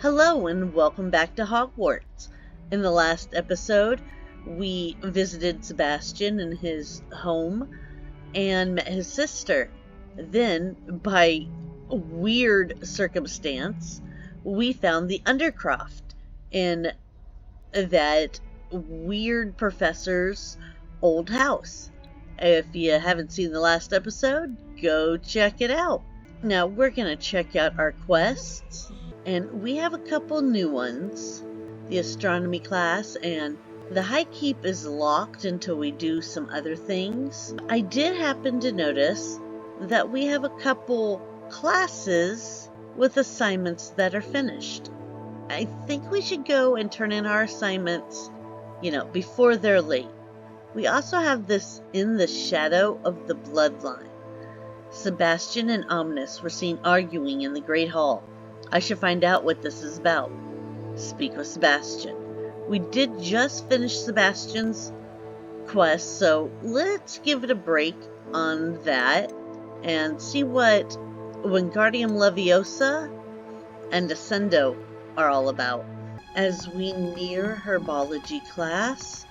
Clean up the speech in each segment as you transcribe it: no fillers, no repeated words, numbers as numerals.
Hello and welcome back to Hogwarts. In the last episode, we visited Sebastian in his home and met his sister. Then, by weird circumstance, we found the Undercroft in that weird professor's old house. If you haven't seen the last episode, go check it out. Now, we're going to check out our quests. And we have a couple new ones. The astronomy class and the high keep is locked until we do some other things. I did happen to notice that we have a couple classes with assignments that are finished. I think we should go and turn in our assignments, before they're late. We also have this In the Shadow of the Bloodline. Sebastian and Omnis were seen arguing in the Great Hall. I should find out what this is about. Speak with Sebastian. We did just finish Sebastian's quest, so let's give it a break on that and see what Wingardium Leviosa and Descendo are all about. As we near herbology class,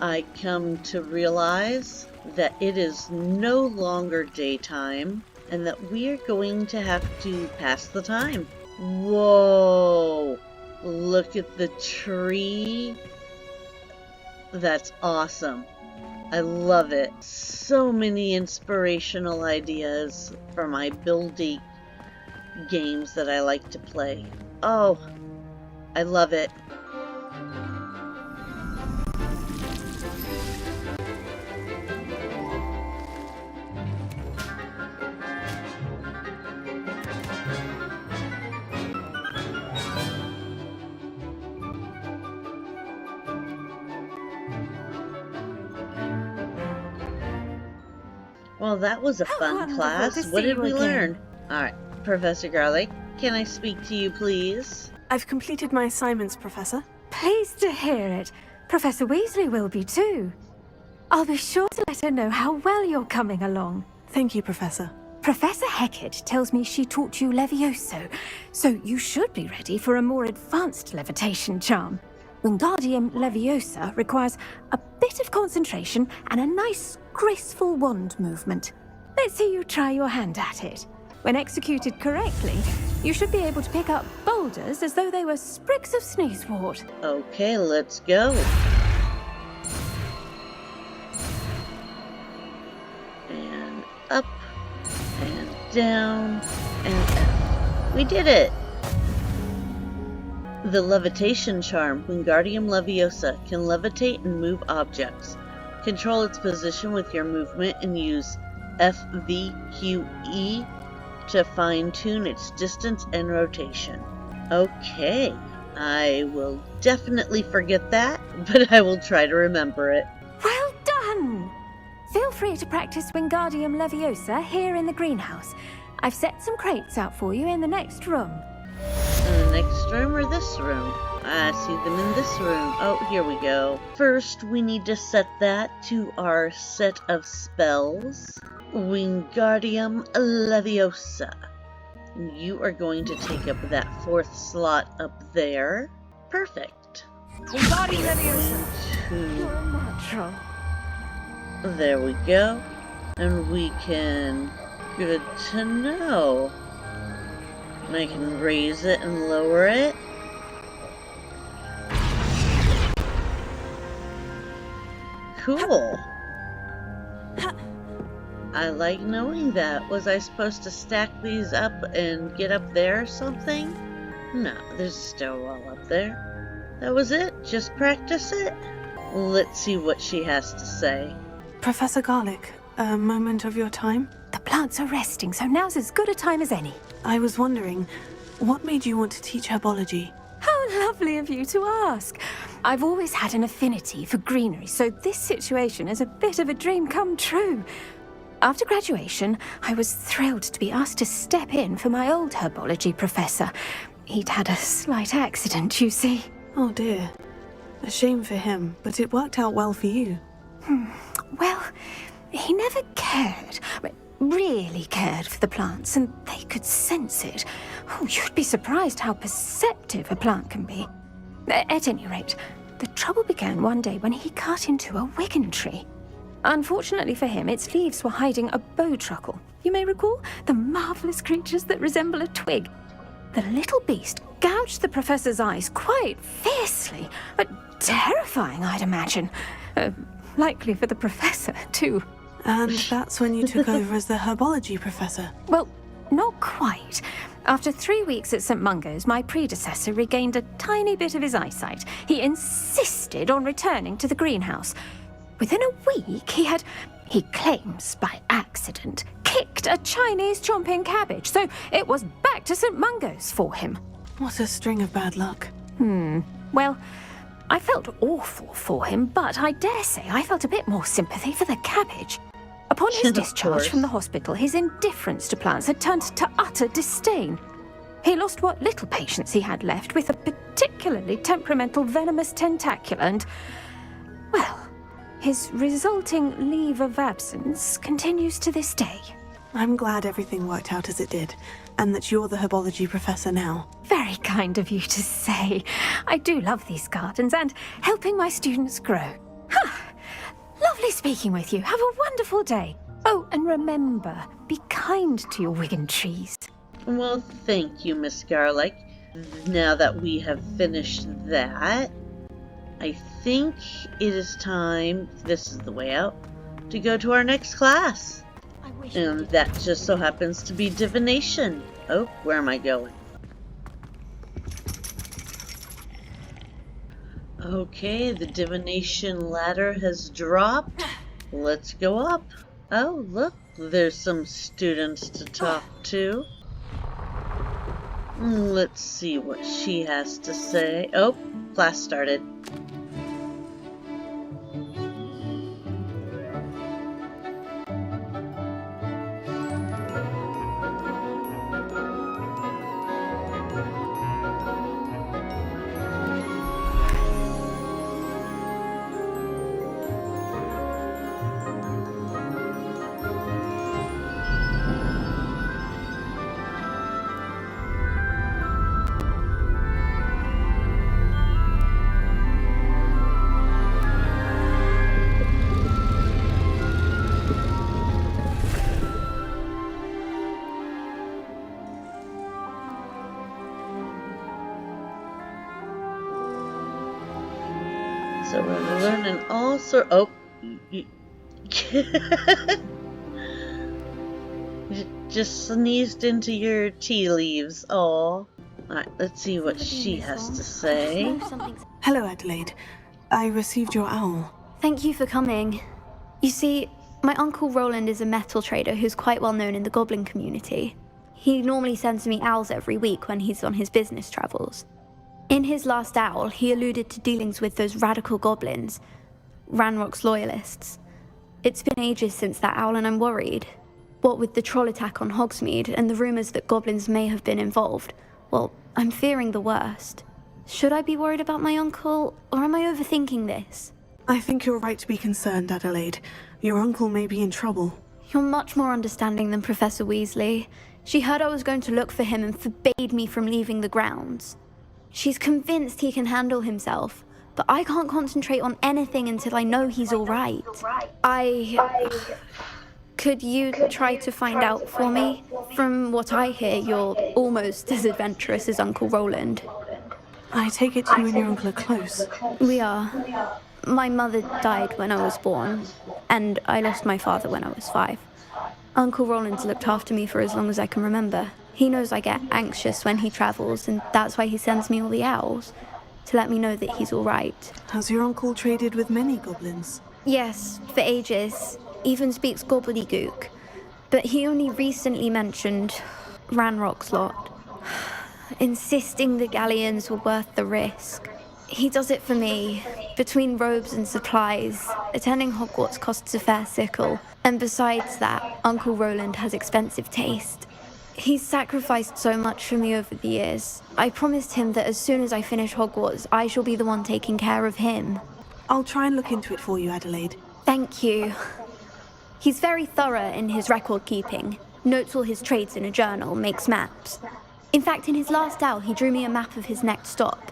I come to realize that it is no longer daytime and that we are going to have to pass the time. Whoa! Look at the tree. That's awesome. I love it. So many inspirational ideas for my building games that I like to play. Oh, I love it. Well, that was a fun class. What did we learn? Alright, Professor Garlic, can I speak to you, please? I've completed my assignments, Professor. Pleased to hear it. Professor Weasley will be too. I'll be sure to let her know how well you're coming along. Thank you, Professor. Professor Hecat tells me she taught you Levioso, so you should be ready for a more advanced levitation charm. Wingardium Leviosa requires a bit of concentration and a nice, graceful wand movement. Let's see you try your hand at it. When executed correctly, you should be able to pick up boulders as though they were sprigs of sneezewort. Okay, let's go. And up, and down, and up. We did it! The levitation charm, Wingardium Leviosa, can levitate and move objects. Control its position with your movement and use FVQE to fine-tune its distance and rotation. Okay, I will definitely forget that, but I will try to remember it. Well done! Feel free to practice Wingardium Leviosa here in the greenhouse. I've set some crates out for you in the next room. In the next room or this room? I see them in this room. Oh, here we go. First, we need to set that to our set of spells. Wingardium Leviosa. You are going to take up that fourth slot up there. Perfect. Wingardium Leviosa. You're a natural. There we go. And we can... Good to know. And I can raise it and lower it. Cool. I like knowing that. Was I supposed to stack these up and get up there or something? No, there's a stairwell up there. That was it? Just practice it? Let's see what she has to say. Professor Garlic, a moment of your time? The plants are resting, so now's as good a time as any. I was wondering, what made you want to teach herbology? How lovely of you to ask. I've always had an affinity for greenery, so this situation is a bit of a dream come true. After graduation, I was thrilled to be asked to step in for my old herbology professor. He'd had a slight accident, you see. Oh dear. A shame for him, but it worked out well for you. Well, he never cared. really cared for the plants, and they could sense it. Oh, you'd be surprised how perceptive a plant can be. At any rate, the trouble began one day when he cut into a wigan tree. Unfortunately for him, its leaves were hiding a bowtruckle. You may recall the marvelous creatures that resemble a twig. The little beast gouged the professor's eyes quite fiercely. Terrifying, I'd imagine. Likely for the professor, too. And that's when you took over as the herbology professor? Well, not quite. After 3 weeks at St. Mungo's, my predecessor regained a tiny bit of his eyesight. He insisted on returning to the greenhouse. Within a week, he claims by accident, kicked a Chinese chomping cabbage, so it was back to St. Mungo's for him. What a string of bad luck. Well, I felt awful for him, but I dare say I felt a bit more sympathy for the cabbage. Upon his discharge from the hospital, his indifference to plants had turned to utter disdain. He lost what little patience he had left with a particularly temperamental venomous tentacula and, well, his resulting leave of absence continues to this day. I'm glad everything worked out as it did, and that you're the herbology professor now. Very kind of you to say. I do love these gardens and helping my students grow. Lovely speaking with you. Have a wonderful day. Oh, and remember, be kind to your wigan trees. Well, thank you, Miss Garlic. Now that we have finished that, I think it is time, this is the way out, to go to our next class. And that just so happens to be divination. Oh, where am I going? Okay, the divination ladder has dropped. Let's go up. Oh, look, there's some students to talk to. Let's see what she has to say. Oh, class started. So we're learning all sorts. Oh, you just sneezed into your tea leaves. Aw. Alright, let's see what she has to say. Hello, Adelaide. I received your owl. Thank you for coming. You see, my Uncle Roland is a metal trader who's quite well known in the goblin community. He normally sends me owls every week when he's on his business travels. In his last owl, he alluded to dealings with those radical goblins, Ranrock's loyalists. It's been ages since that owl and I'm worried. What with the troll attack on Hogsmeade and the rumours that goblins may have been involved, well, I'm fearing the worst. Should I be worried about my uncle, or am I overthinking this? I think you're right to be concerned, Adelaide. Your uncle may be in trouble. You're much more understanding than Professor Weasley. She heard I was going to look for him and forbade me from leaving the grounds. She's convinced he can handle himself, but I can't concentrate on anything until I know he's all right. Could you try to find out for me? From what I hear, you're almost as adventurous as Uncle Roland. I take it you and your uncle are close. We are. My mother died when I was born, and I lost my father when I was 5. Uncle Roland's looked after me for as long as I can remember. He knows I get anxious when he travels, and that's why he sends me all the owls, to let me know that he's all right. Has your uncle traded with many goblins? Yes, for ages. Even speaks gobbledygook. But he only recently mentioned Ranrock's lot, insisting the galleons were worth the risk. He does it for me. Between robes and supplies, attending Hogwarts costs a fair sickle. And besides that, Uncle Roland has expensive taste. He's sacrificed so much for me over the years. I promised him that as soon as I finish Hogwarts, I shall be the one taking care of him. I'll try and look into it for you, Adelaide. Thank you. He's very thorough in his record keeping, notes all his trades in a journal, makes maps. In fact, in his last hour, he drew me a map of his next stop.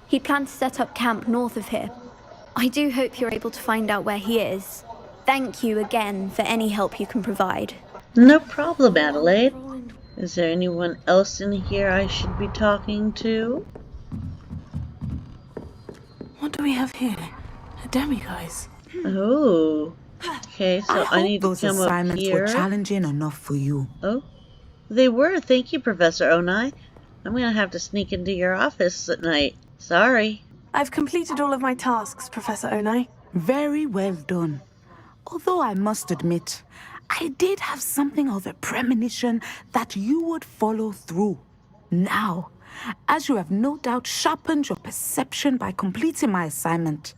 He planned to set up camp north of here. I do hope you're able to find out where he is. Thank you again for any help you can provide. No problem, Adelaide. Is there anyone else in here I should be talking to? What do we have here? A demiguise. Oh. Okay, so I need to those come up assignments here. were challenging enough for you. Oh, they were. Thank you, Professor Onai. I'm gonna have to sneak into your office at night. Sorry. I've completed all of my tasks, Professor Onai. Very well done. Although I must admit, I did have something of a premonition that you would follow through. Now, as you have no doubt sharpened your perception by completing my assignment,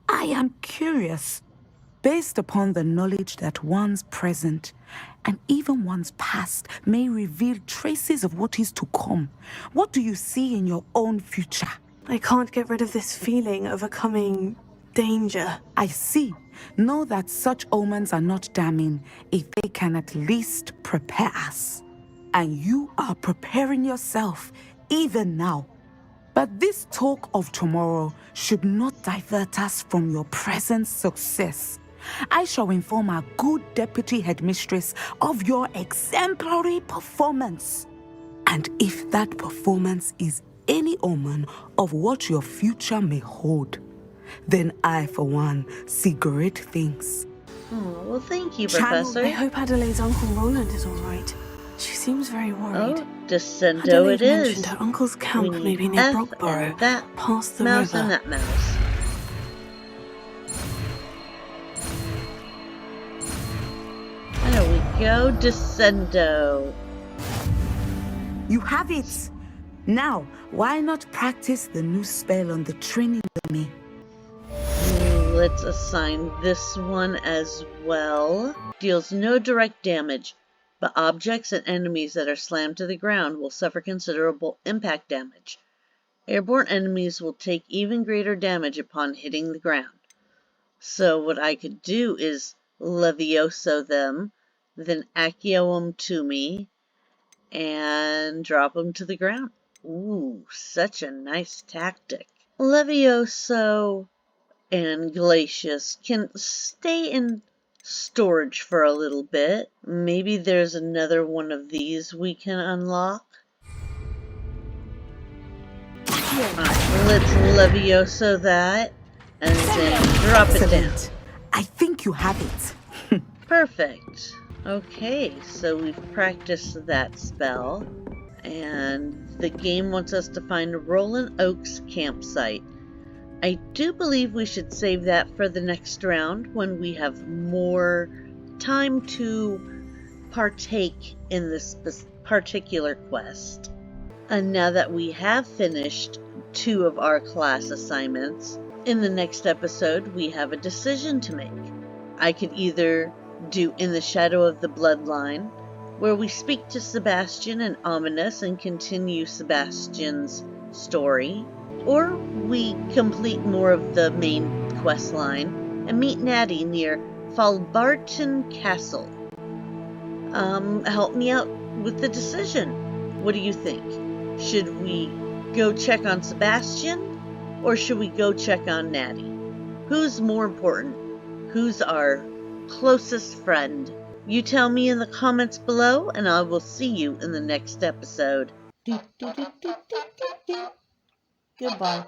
I am curious, based upon the knowledge that one's present and even one's past may reveal traces of what is to come. What do you see in your own future? I can't get rid of this feeling of a coming danger. I see. Know that such omens are not damning if they can at least prepare us. And you are preparing yourself even now. But this talk of tomorrow should not divert us from your present success. I shall inform our good deputy headmistress of your exemplary performance. And if that performance is any omen of what your future may hold, then I, for one, see great things. Oh, well, thank you, I Professor. hope Adelaide's Uncle Roland is all right. She seems very worried. Oh, Descendo Adelaide it is. mentioned her uncle's camp We may be need near F Brockborough, and that past the mouse river. and that mouse. There we go, Descendo. You have it! Now, why not practice the new spell on the training dummy? Let's assign this one as well. Deals no direct damage, but objects and enemies that are slammed to the ground will suffer considerable impact damage. Airborne enemies will take even greater damage upon hitting the ground. So what I could do is Levioso them, then Accio them to me, and drop them to the ground. Ooh, such a nice tactic. Levioso and Glacius can stay in storage for a little bit. Maybe there's another one of these we can unlock. Let's Levioso that, and then drop it down. Excellent. I think you have it. Perfect. Okay, so we've practiced that spell, and the game wants us to find Roland Oaks campsite. I do believe we should save that for the next round when we have more time to partake in this particular quest. And now that we have finished 2 of our class assignments, in the next episode we have a decision to make. I could either do In the Shadow of the Bloodline, where we speak to Sebastian and Ominous and continue Sebastian's story, or we complete more of the main quest line and meet Natty near Falbarton Castle. Help me out with the decision. What do you think? Should we go check on Sebastian, or should we go check on Natty? Who's more important? Who's our closest friend? You tell me in the comments below, and I will see you in the next episode. Goodbye.